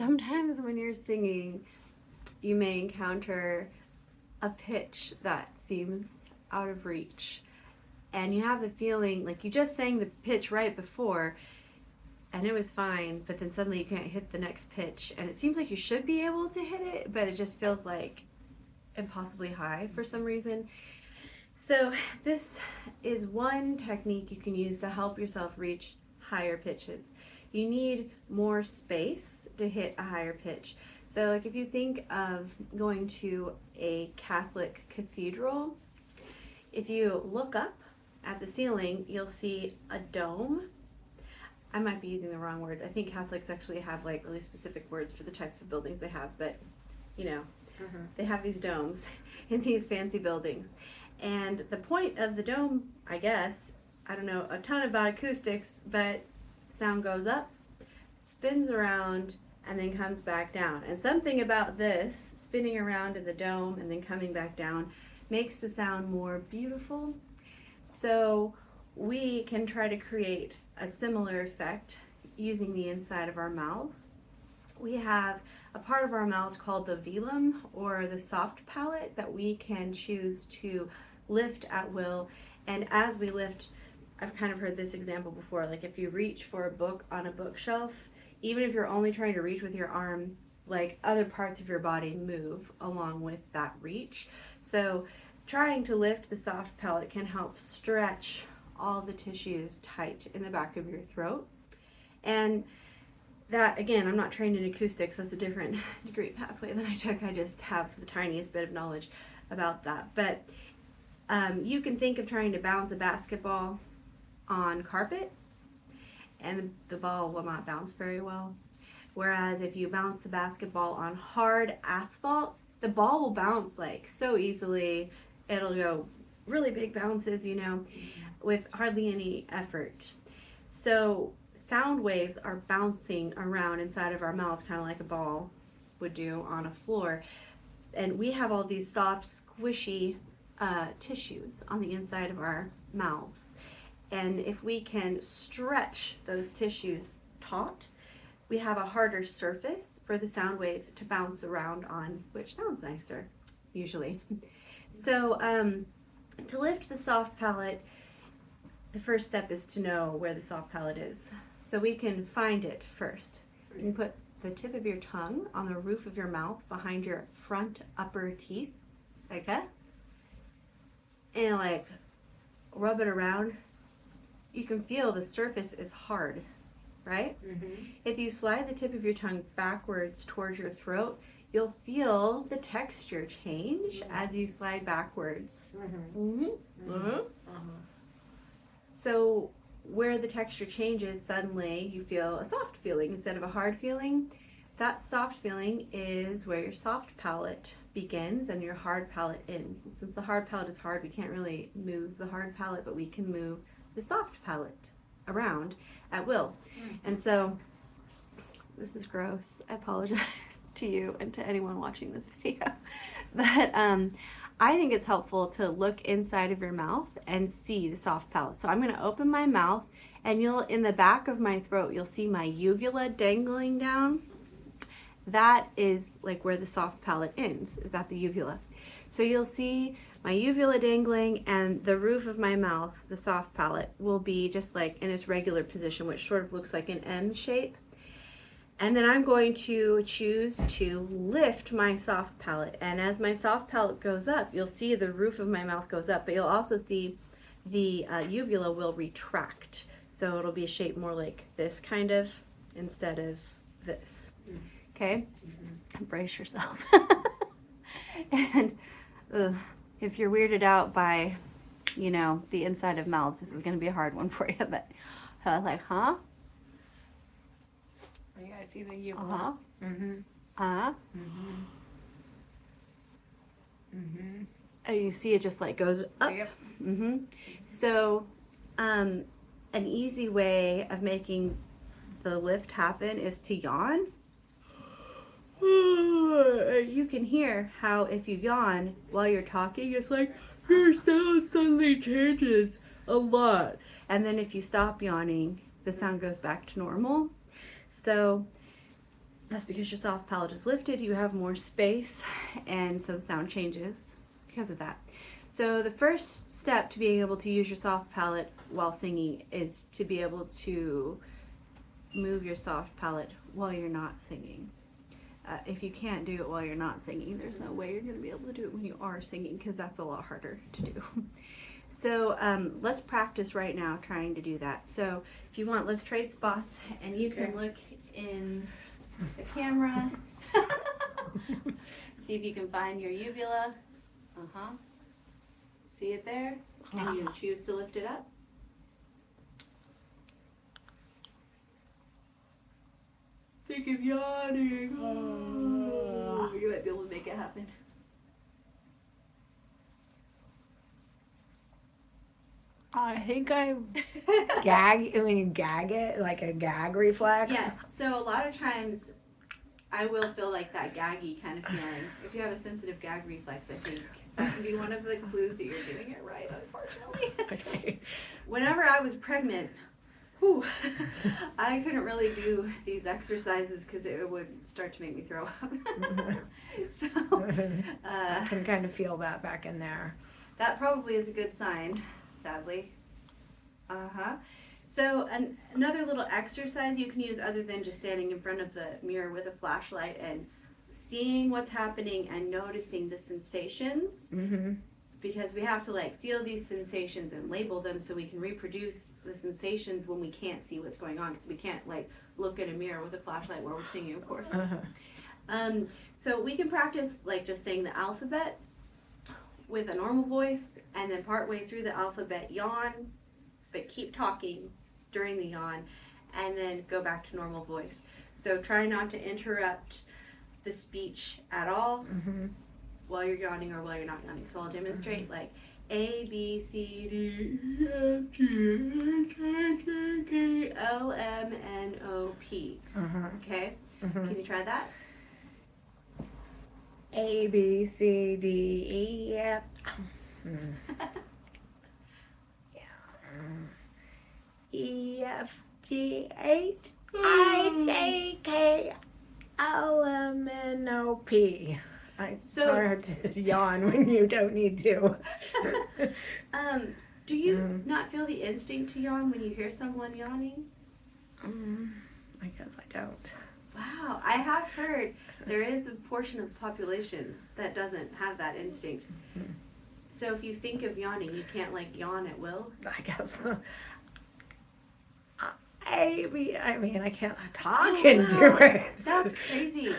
sometimes when you're singing, you may encounter a pitch that seems out of reach. And you have the feeling like you just sang the pitch right before and it was fine, but then suddenly you can't hit the next pitch. And it seems like you should be able to hit it, but it just feels like impossibly high for some reason. So this is one technique you can use to help yourself reach higher pitches. You need more space to hit a higher pitch. So like if you think of going to a Catholic cathedral, if you look up at the ceiling, you'll see a dome. I might be using the wrong words. I think Catholics actually have like really specific words for the types of buildings they have, but you know, they have these domes in these fancy buildings. And the point of the dome, I guess, I don't know a ton about acoustics, but sound goes up, spins around, and then comes back down. And something about this, spinning around in the dome and then coming back down, makes the sound more beautiful. So we can try to create a similar effect using the inside of our mouths. We have a part of our mouths called the velum, or the soft palate, that we can choose to lift at will. And as we lift, I've kind of heard this example before, like if you reach for a book on a bookshelf, even if you're only trying to reach with your arm, like other parts of your body move along with that reach. So trying to lift the soft palate can help stretch all the tissues tight in the back of your throat. And that, again, I'm not trained in acoustics, that's a different degree pathway than I took. I just have the tiniest bit of knowledge about that. But you can think of trying to bounce a basketball on carpet, and the ball will not bounce very well. Whereas if you bounce the basketball on hard asphalt, the ball will bounce like so easily. It'll go really big bounces, you know, with hardly any effort. So sound waves are bouncing around inside of our mouths, kind of like a ball would do on a floor. And we have all these soft, squishy tissues on the inside of our mouths. And if we can stretch those tissues taut, we have a harder surface for the sound waves to bounce around on, which sounds nicer, usually. So to lift the soft palate, the first step is to know where the soft palate is. So we can find it first. You can put the tip of your tongue on the roof of your mouth behind your front upper teeth, like that, and like rub it around. You can feel the surface is hard, right? If you slide the tip of your tongue backwards towards your throat, you'll feel the texture change as you slide backwards. So where the texture changes, suddenly you feel a soft feeling instead of a hard feeling. That soft feeling is where your soft palate begins and your hard palate ends. And since the hard palate is hard, we can't really move the hard palate, but we can move the soft palate around at will. And so, this is gross. I apologize to you and to anyone watching this video. But I think it's helpful to look inside of your mouth and see the soft palate. So I'm going to open my mouth, and in the back of my throat, you'll see my uvula dangling down. That is like where the soft palate ends, is at the uvula. So you'll see my uvula dangling, and the roof of my mouth, the soft palate, will be just like in its regular position, which sort of looks like an M shape. And then I'm going to choose to lift my soft palate. And as my soft palate goes up, you'll see the roof of my mouth goes up, but you'll also see the uvula will retract. So it'll be a shape more like this kind of instead of this. Okay? Brace yourself. And if you're weirded out by, you know, the inside of mouths, this is going to be a hard one for you. But I was like, huh? You guys see the uvula? And you see it just like goes up. Yep. So an easy way of making the lift happen is to yawn. You can hear how if you yawn while you're talking, it's like your sound suddenly changes a lot. And then if you stop yawning, the sound goes back to normal. So That's because your soft palate is lifted, you have more space, and so the sound changes because of that. So the first step to being able to use your soft palate while singing is to be able to move your soft palate while you're not singing. If you can't do it while you're not singing, there's no way you're going to be able to do it when you are singing, because that's a lot harder to do. So let's practice right now trying to do that. So if you want, let's trade spots, and you can look in the camera. See if you can find your uvula. See it there? Can you choose to lift it up? Think of yawning. Oh, you might be able to make it happen. I think I gag. When you gag it, like a gag reflex. Yes. So a lot of times, I will feel like that gaggy kind of feeling. If you have a sensitive gag reflex, I think that can be one of the clues that you're doing it right, unfortunately. Okay. Whenever I was pregnant, I couldn't really do these exercises because it would start to make me throw up. So I can kind of feel that back in there. that probably is a good sign, sadly. So another little exercise you can use, other than just standing in front of the mirror with a flashlight and seeing what's happening and noticing the sensations, because we have to like feel these sensations and label them so we can reproduce the sensations when we can't see what's going on, because we can't like look at a mirror with a flashlight while we're singing, of course. So we can practice like just saying the alphabet with a normal voice, and then partway through the alphabet yawn, but keep talking during the yawn, and then go back to normal voice. So try not to interrupt the speech at all while you're yawning or while you're not yawning. So I'll demonstrate like A, B, C, D, E, F, G, H, I, J, K, L, M, N, O, P. Okay? Can you try that? A, B, C, D, E, F. E, F, G, H, I, J, K, L, M, N, O, P. It's hard to yawn when you don't need to. Do you not feel the instinct to yawn when you hear someone yawning? I guess I don't. Wow, I have heard there is a portion of the population that doesn't have that instinct. So if you think of yawning, you can't like yawn at will? I guess. I mean, I can't talk and do it. That's crazy.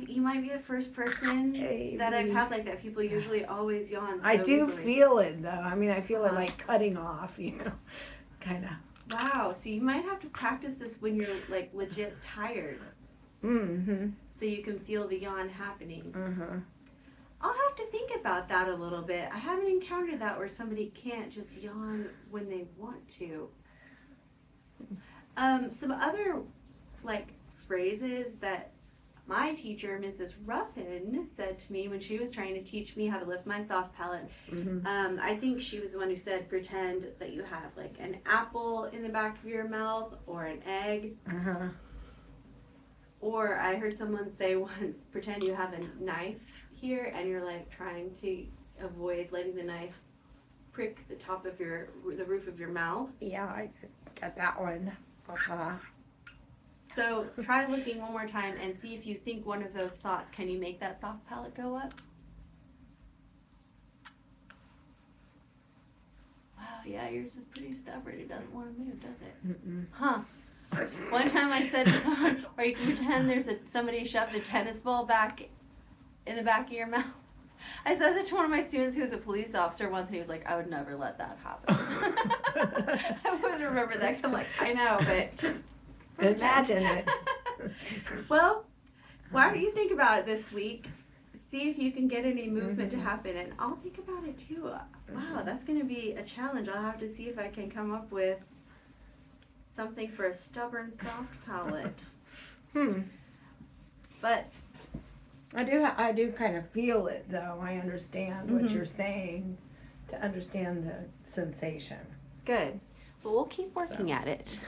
You might be the first person that I've had like that. People usually always yawn so I do easily. feel it though. I mean, I feel it like cutting off, kind of. Wow, so you might have to practice this when you're like legit tired. So you can feel the yawn happening. I'll have to think about that a little bit. I haven't encountered that where somebody can't just yawn when they want to. Some other like phrases that my teacher, Mrs. Ruffin, said to me when she was trying to teach me how to lift my soft palate. I think she was the one who said, pretend that you have like an apple in the back of your mouth or an egg. Or I heard someone say once, pretend you have a knife here and you're like trying to avoid letting the knife prick the top of the roof of your mouth. Yeah, I got that one. So try looking one more time and see if you think one of those thoughts. Can you make that soft palate go up? Wow, yeah, yours is pretty stubborn. It doesn't want to move, does it? Huh. One time I said to someone, or you can pretend there's somebody shoved a tennis ball back in the back of your mouth. I said that to one of my students who was a police officer once, and he was like, I would never let that happen. I always remember that, because I'm like, I know, but just imagine it. Well, why don't you think about it this week? See if you can get any movement to happen, and I'll think about it too. Wow, that's going to be a challenge. I'll have to see if I can come up with something for a stubborn soft palate. But I do kind of feel it though. I understand what you're saying to understand the sensation. good. Well, we'll keep working at it.